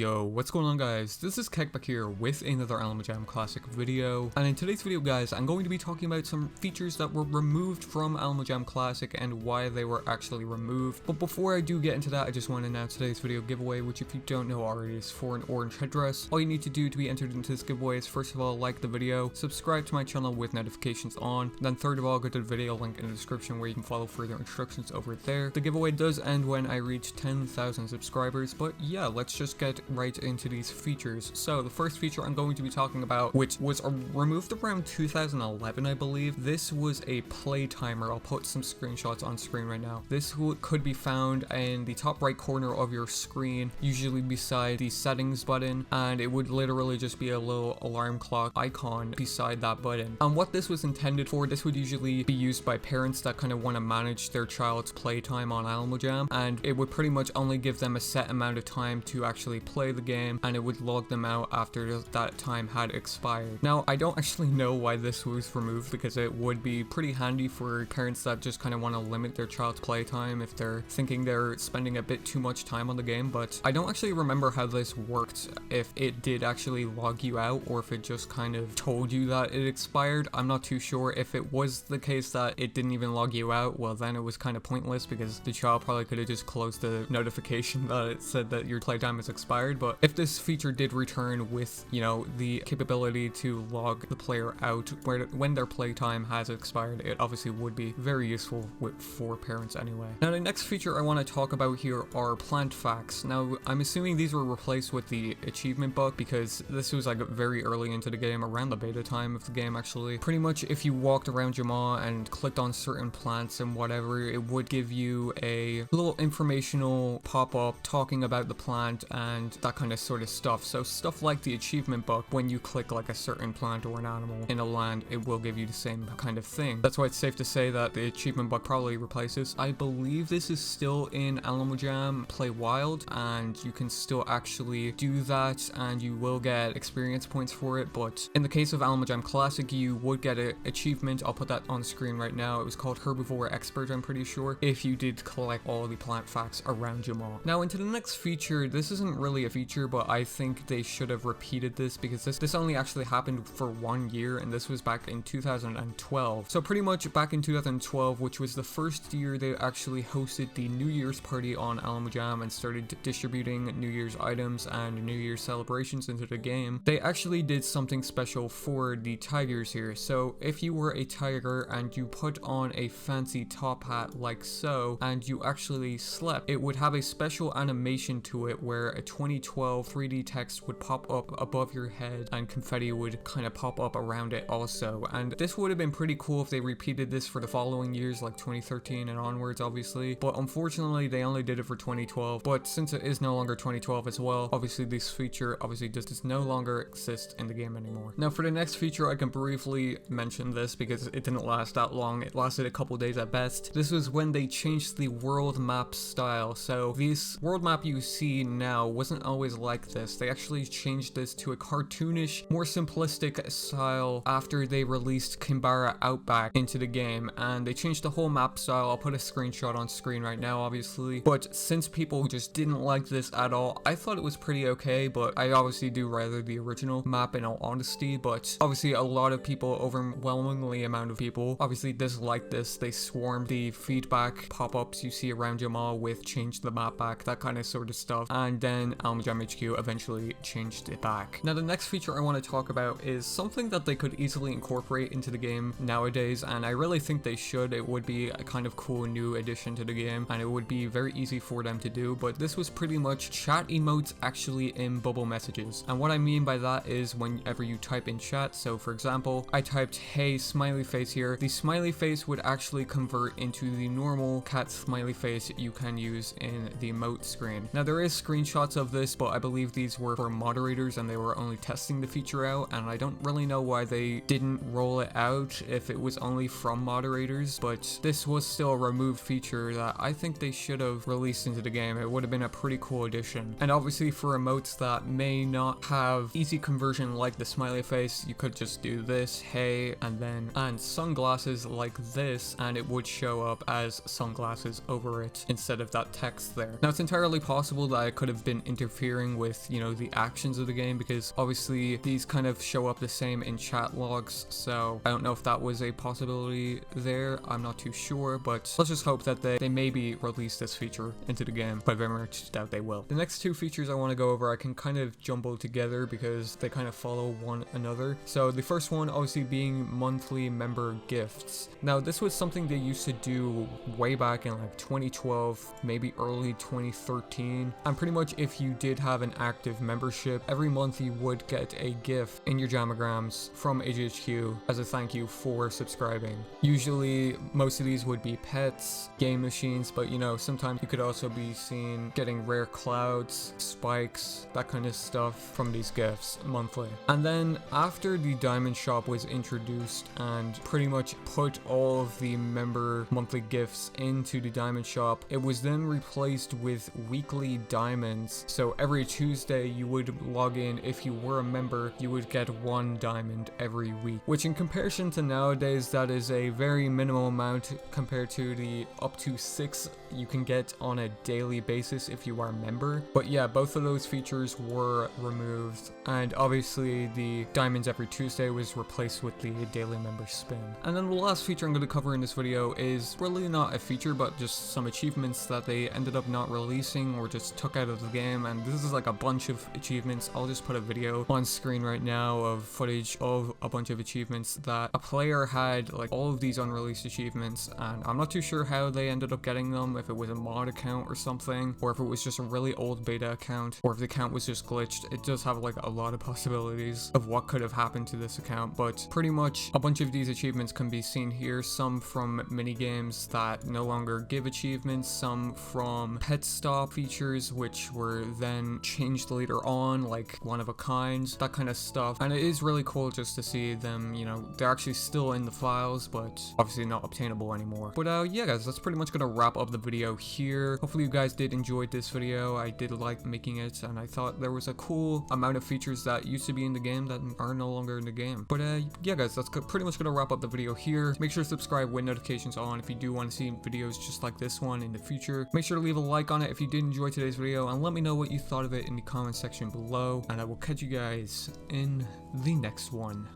Yo, what's going on guys? This is Kek back here with another Alamo Jam Classic video, and in today's video guys, I'm going to be talking about some features that were removed from Alamo Jam Classic and why they were actually removed. But before I do get into that, I just want to announce today's video giveaway, which if you don't know already is for an orange headdress. All you need to do to be entered into this giveaway is first of all like the video, subscribe to my channel with notifications on, then third of all go to the video link in the description where you can follow further instructions over there. The giveaway does end when I reach 10,000 subscribers, but yeah, let's just get right into these features. So the first feature I'm going to be talking about, which was removed around 2011 I believe, this was a play timer. I'll put some screenshots on screen right now. This could be found in the top right corner of your screen, usually beside the settings button, and it would literally just be a little alarm clock icon beside that button. And what this was intended for, this would usually be used by parents that kind of want to manage their child's playtime on Alamo Jam, and it would pretty much only give them a set amount of time to actually play the game, and it would log them out after that time had expired. Now, I don't actually know why this was removed, because it would be pretty handy for parents that just kind of want to limit their child's playtime if they're thinking they're spending a bit too much time on the game. But I don't actually remember how this worked, if it did actually log you out or if it just kind of told you that it expired. I'm not too sure. If it was the case that it didn't even log you out, well then it was kind of pointless, because the child probably could have just closed the notification that it said that your playtime is expired. But if this feature did return with, you know, the capability to log the player out when their playtime has expired, it obviously would be very useful for parents anyway. Now, the next feature I want to talk about here are plant facts. Now, I'm assuming these were replaced with the achievement bug, because this was like very early into the game, around the beta time of the game actually. Pretty much if you walked around Jamaa and clicked on certain plants and whatever, it would give you a little informational pop-up talking about the plant and that kind of sort of stuff. So stuff like the achievement bug, when you click like a certain plant or an animal in a land, it will give you the same kind of thing. That's why it's safe to say that the achievement bug probably replaces. I believe this is still in Alamo Jam Play Wild, and you can still actually do that and you will get experience points for it. But in the case of Alamo Jam Classic, you would get an achievement. I'll put that on screen right now. It was called Herbivore Expert, I'm pretty sure, if you did collect all the plant facts around Jamaa. Now, into the next feature. This isn't really a feature, but I think they should have repeated this, because this only actually happened for 1 year, and this was back in 2012. So pretty much back in 2012, which was the first year they actually hosted the New Year's party on Alamo Jam and started distributing New Year's items and New Year's celebrations into the game, they actually did something special for the tigers here. So if you were a tiger and you put on a fancy top hat like so, and you actually slept, it would have a special animation to it where a 2012 3D text would pop up above your head and confetti would kind of pop up around it also. And this would have been pretty cool if they repeated this for the following years, like 2013 and onwards obviously, but unfortunately they only did it for 2012. But since it is no longer 2012 as well, obviously this feature does no longer exist in the game anymore. Now, for the next feature, I can briefly mention this because it didn't last that long. It lasted a couple days at best. This was when they changed the world map style. So this world map you see now wasn't always like this. They actually changed this to a cartoonish, more simplistic style after they released Kimbara Outback into the game, and they changed the whole map style. I'll put a screenshot on screen right now obviously, but since people just didn't like this at all, I thought it was pretty okay, but I obviously do rather the original map in all honesty. But obviously a lot of people, overwhelmingly amount of people, obviously disliked this. They swarmed the feedback pop-ups you see around Jamaa with change the map back, that kind of sort of stuff, and then Alamo Jam HQ eventually changed it back. Now, the next feature I want to talk about is something that they could easily incorporate into the game nowadays, and I really think they should. It would be a kind of cool new addition to the game, and it would be very easy for them to do. But this was pretty much chat emotes actually in bubble messages, and what I mean by that is whenever you type in chat, so for example, I typed hey smiley face here, the smiley face would actually convert into the normal cat smiley face you can use in the emote screen. Now, there is screenshots of this, but I believe these were for moderators and they were only testing the feature out, and I don't really know why they didn't roll it out if it was only from moderators. But this was still a removed feature that I think they should have released into the game. It would have been a pretty cool addition. And obviously for emotes that may not have easy conversion like the smiley face, you could just do this hey and sunglasses like this, and it would show up as sunglasses over it instead of that text there. Now, it's entirely possible that it could have been interfered interfering with, you know, the actions of the game, because obviously these kind of show up the same in chat logs. So I don't know if that was a possibility there. I'm not too sure, but let's just hope that they maybe release this feature into the game, but I very much doubt they will. The next two features I want to go over, I can kind of jumble together because they kind of follow one another. So the first one obviously being monthly member gifts. Now this was something they used to do way back in like 2012, maybe early 2013, and pretty much if you did have an active membership, every month you would get a gift in your Jamagrams from AGHQ as a thank you for subscribing. Usually most of these would be pets, game machines, but you know, sometimes you could also be seen getting rare clouds, spikes, that kind of stuff from these gifts monthly. And then after the diamond shop was introduced and pretty much put all of the member monthly gifts into the diamond shop, it was then replaced with weekly diamonds. So every Tuesday you would log in. If you were a member, you would get 1 diamond every week, which in comparison to nowadays, that is a very minimal amount compared to the up to 6 you can get on a daily basis if you are a member. But yeah, both of those features were removed, and obviously the diamonds every Tuesday was replaced with the daily member spin. And then the last feature I'm going to cover in this video is really not a feature, but just some achievements that they ended up not releasing or just took out of the game. And this is like a bunch of achievements. I'll just put a video on screen right now of footage of a bunch of achievements that a player had, like all of these unreleased achievements, and I'm not too sure how they ended up getting them, if it was a mod account or something, or if it was just a really old beta account, or if the account was just glitched. It does have like a lot of possibilities of what could have happened to this account, but pretty much a bunch of these achievements can be seen here. Some from mini games that no longer give achievements, some from pet stop features which were then changed later on, like one of a kind, that kind of stuff. And it is really cool just to see them, you know, they're actually still in the files, but obviously not obtainable anymore. But yeah guys, that's pretty much gonna wrap up the video here. Hopefully you guys did enjoy this video. I did like making it, and I thought there was a cool amount of features that used to be in the game that are no longer in the game. But yeah guys, that's pretty much gonna wrap up the video here. Make sure to subscribe with notifications on if you do want to see videos just like this one in the future. Make sure to leave a like on it if you did enjoy today's video, and let me know what you thought of it in the comment section below, and I will catch you guys in the next one.